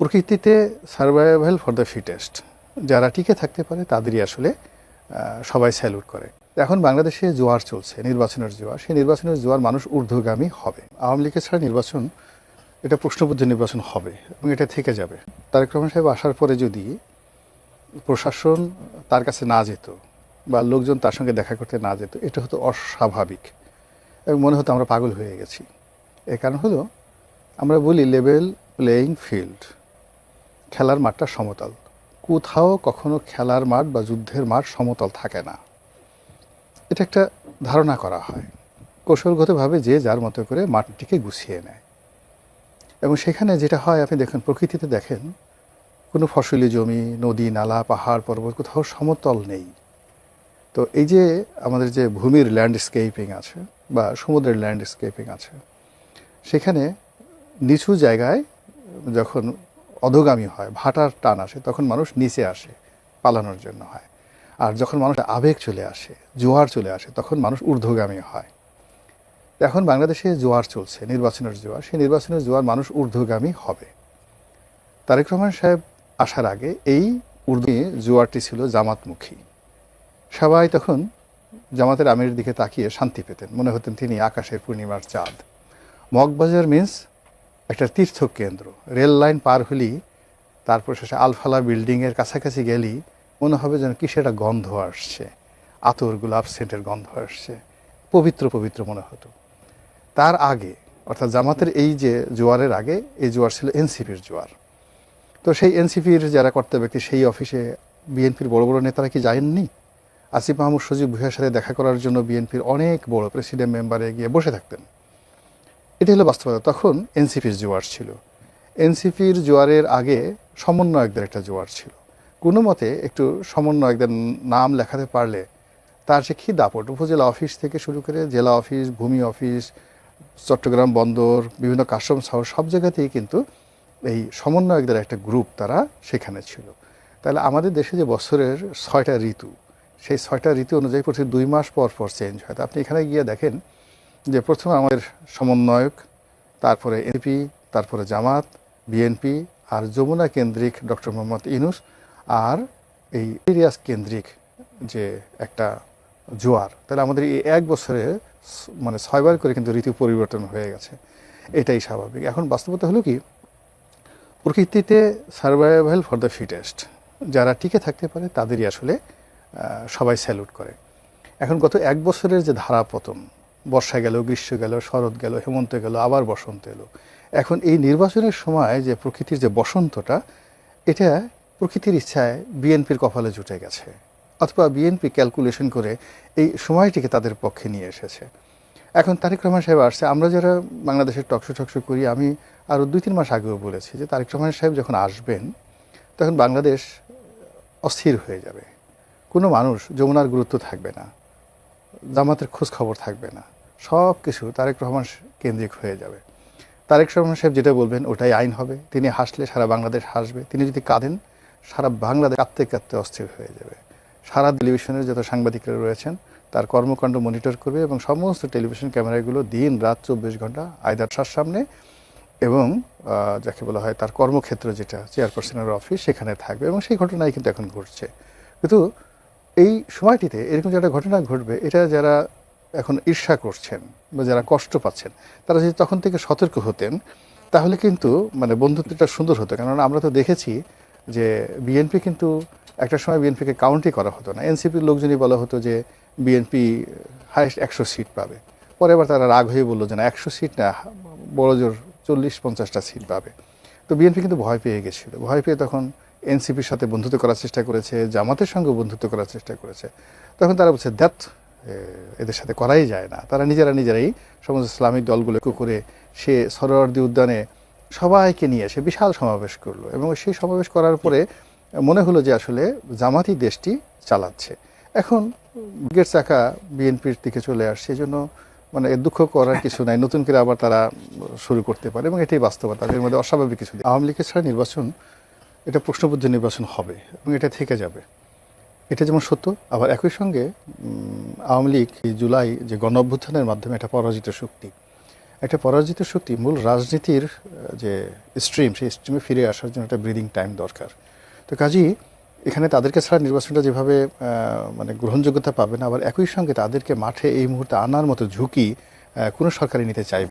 প্রকৃতিতে survival for the fittest, যারা টিকে থাকতে পারে তাদেরই আসলে সবাই স্যালুট করে। এখন বাংলাদেশে জোয়ার চলছে, নির্বাচনের জোয়ার। সেই নির্বাচনের জোয়ার মানুষ ঊর্ধ্বগামী হবে। আওয়ামী লীগের ছাড়া নির্বাচন, এটা প্রশ্নবুদ্ধ নির্বাচন হবে এবং এটা থেকে যাবে। তারেক রহমান সাহেব আসার পরে যদি প্রশাসন তার কাছে না যেত বা লোকজন তার সঙ্গে দেখা করতে না যেত, এটা হতো অস্বাভাবিক এবং মনে হতো আমরা পাগল হয়ে গেছি। এর কারণ হলো, আমরা বলি লেভেল প্লেয়িং ফিল্ড, খেলার মাঠটা সমতল। কোথাও কখনো খেলার মাঠ বা যুদ্ধের মাঠ সমতল থাকে না, এটা একটা ধারণা করা হয়। কৌশলগতভাবে যে যার মতো করে মাঠটিকে গুছিয়ে নেয় এবং সেখানে যেটা হয়, আপনি দেখেন প্রকৃতিতে দেখেন কোনো ফসলি জমি, নদী, নালা, পাহাড়, পর্বত কোথাও সমতল নেই। তো এই যে আমাদের যে ভূমির ল্যান্ডস্কেপিং আছে বা সমুদ্রের ল্যান্ডস্কেপিং আছে, সেখানে নিচু জায়গায় যখন অধোগামী হয়, ভাটার টান আসে, তখন মানুষ নিচে আসে, পালানোর জন্য হয়। আর যখন মানুষ আবেগ চলে আসে, জোয়ার চলে আসে, তখন মানুষ ঊর্ধ্বগামী হয়। এখন বাংলাদেশে জোয়ার চলছে, নির্বাচনের জোয়ার। সেই নির্বাচনের জোয়ার মানুষ ঊর্ধ্বগামী হবে। তারেক রহমান সাহেব আসার আগে এই জোয়ারটি ছিল জামাতমুখী। সবাই তখন জামাতের আমিরের দিকে তাকিয়ে শান্তি পেতেন, মনে হতেন তিনি আকাশের পূর্ণিমার চাঁদ। মগবাজার মিন্স একটা তীর্থকেন্দ্র। রেল লাইন পার হলেই, তারপর শেষে আলফালা বিল্ডিংয়ের কাছাকাছি গেলেই মনে হবে যেন কিসের একটা গন্ধ আসছে, আতর, গোলাপ সেন্টের গন্ধ আসছে, পবিত্র পবিত্র মনে হতো। তার আগে, অর্থাৎ জামাতের এই যে জোয়ারের আগে, এই জোয়ার ছিল এনসিপির জোয়ার। তো সেই এনসিপির যারা কর্তা ব্যক্তি, সেই অফিসে বিএনপির বড় বড় নেতারা কি যায়নি? আসিফ মাহমুদ সজীব ভুঁইয়ার সাথে দেখা করার জন্য বিএনপির অনেক বড় প্রেসিডেন্ট মেম্বারে গিয়ে বসে থাকতেন। এটা হলো বাস্তবতা। তখন এনসিপির জোয়ার ছিল। এনসিপির জোয়ারের আগে সমন্বয়কদের একটা জোয়ার ছিল। কোনো মতে একটু সমন্বয়কদের নাম লেখাতে পারলে তার যে কী দাপট, উপজেলা অফিস থেকে শুরু করে জেলা অফিস, ভূমি অফিস, চট্টগ্রাম বন্দর, বিভিন্ন কাস্টমস হাউস, সব জায়গাতেই কিন্তু এই সমন্বয়কদের একটা গ্রুপ তারা সেখানে ছিল। তাহলে আমাদের দেশে যে বছরের 6টা ঋতু, সেই 6টা ঋতু অনুযায়ী প্রতি 2 মাস পর পর চেঞ্জ হয়। তো আপনি এখানে গিয়ে দেখেন যে প্রথমে আমাদের সমন্বয়ক, তারপরে এনপি, তারপরে জামাত, বিএনপি, আর যমুনা কেন্দ্রিক ডক্টর মোহাম্মদ ইউনূস, আর এই এরিয়াস কেন্দ্রিক যে একটা জোয়ার। তাহলে আমাদের এই এক বছরে মানে 6বার করে কিন্তু ঋতু পরিবর্তন হয়ে গেছে। এটাই স্বাভাবিক। এখন বাস্তবতা হলো কি, প্রকৃতিতে সার্ভাইভাল ফর দ্য ফিটেস্ট, যারা টিকে থাকতে পারে তাদেরই আসলে সবাই স্যালুট করে। এখন গত এক বছরের যে ধারাপতন, বর্ষা গেল, গ্রীষ্ম গেল, শরৎ গেল, হেমন্ত গেল, আবার বসন্ত এলো। এখন এই নির্বাচনের সময় যে প্রকৃতির যে বসন্তটা, এটা প্রকৃতির ইচ্ছায় বিএনপির কপালে জুটে গেছে, অথবা বিএনপি ক্যালকুলেশন করে এই সময়টিকে তাদের পক্ষে নিয়ে এসেছে। এখন তারেক রহমান সাহেব আসছে। আমরা যারা বাংলাদেশের টকশো করি, আমি আরও 2-3 মাস আগেও বলেছি যে তারেক রহমান সাহেব যখন আসবেন, তখন বাংলাদেশ অস্থির হয়ে যাবে। কোনো মানুষ যমুনার গুরুত্ব থাকবে না, জামাতের খোঁজ খবর থাকবে না, সব কিছু তারেক রহমান কেন্দ্রিক হয়ে যাবে। তারেক রহমান সাহেব যেটা বলবেন ওটাই আইন হবে। তিনি হাসলে সারা বাংলাদেশ হাসবে, তিনি যদি কাঁদেন সারা বাংলাদেশ কাঁদতে কাঁদতে অস্থির হয়ে যাবে। সারা টেলিভিশনের যত সাংবাদিকরা রয়েছেন তার কর্মকাণ্ড মনিটর করবে এবং সমস্ত টেলিভিশন ক্যামেরাগুলো দিন রাত 24 ঘন্টা আয়দার সামনে এবং যাকে বলা হয় তার কর্মক্ষেত্র, যেটা চেয়ারপারসনের অফিস, সেখানে থাকবে। এবং সেই ঘটনাই কিন্তু এখন ঘটছে। কিন্তু এই সময়টিতে এরকম যে একটা ঘটনা ঘটবে, এটা যারা এখন ঈর্ষা করছেন বা যারা কষ্ট পাচ্ছেন, তারা যদি তখন থেকে সতর্ক হতেন, তাহলে কিন্তু মানে বন্ধুত্বটা সুন্দর হতো। কেননা আমরা তো দেখেছি যে বিএনপি কিন্তু একটা সময় বিএনপিকে কাউন্টই করা হতো না। এনসিপির লোকজনই বলা হতো যে বিএনপি হাইয়েস্ট 100 সিট পাবে। পরে আবার তারা রাগ হয়ে বললো যে না, 100 সিট না, বড় জোর 40-50টা সিট পাবে। তো বিএনপি কিন্তু ভয় পেয়ে গেছিল। ভয় পেয়ে তখন এনসিপির সাথে বন্ধুত্ব করার চেষ্টা করেছে, জামাতের সঙ্গে বন্ধুত্ব করার চেষ্টা করেছে। তখন তারা বলছে দ্যাট এদের সাথে করাই যায় না। তারা নিজেরাই সমস্ত ইসলামিক দলগুলোকে করে সে সরোয়ার্দী উদ্যানে সবাইকে নিয়ে এসে বিশাল সমাবেশ করলো এবং সেই সমাবেশ করার পরে মনে হলো যে আসলে জামাতই দেশটি চালাচ্ছে। এখন বিগের চাকা বিএনপির দিকে চলে আসছে। এই জন্য মানে দুঃখ করার কিছু নাই, নতুন করে আবার তারা শুরু করতে পারে এবং এটাই বাস্তবতা। তাদের মধ্যে অস্বাভাবিক কিছু নেই। আওয়ামী লীগের ছাড়া নির্বাচন, এটা প্রশ্নবুদ্ধ নির্বাচন হবে এবং এটা থেকে যাবে। এটা যেমন সত্য, আবার একই সঙ্গে আওয়ামী লীগ জুলাই যে গণ অভ্যুত্থানের মাধ্যমে একটা পরাজিত শক্তি, একটা পরাজিত শক্তি মূল রাজনীতির যে স্ট্রিম, সেই স্ট্রিমে ফিরে আসার জন্য একটা ব্রিদিং টাইম দরকার। তো কাজেই এখানে তাদেরকে ছাড়া নির্বাচনটা যেভাবে মানে গ্রহণযোগ্যতা পাবে না, আবার একই সঙ্গে তাদেরকে মাঠে এই মুহূর্তে আনার মতো ঝুঁকি কোনো সরকারই নিতে চাইবে।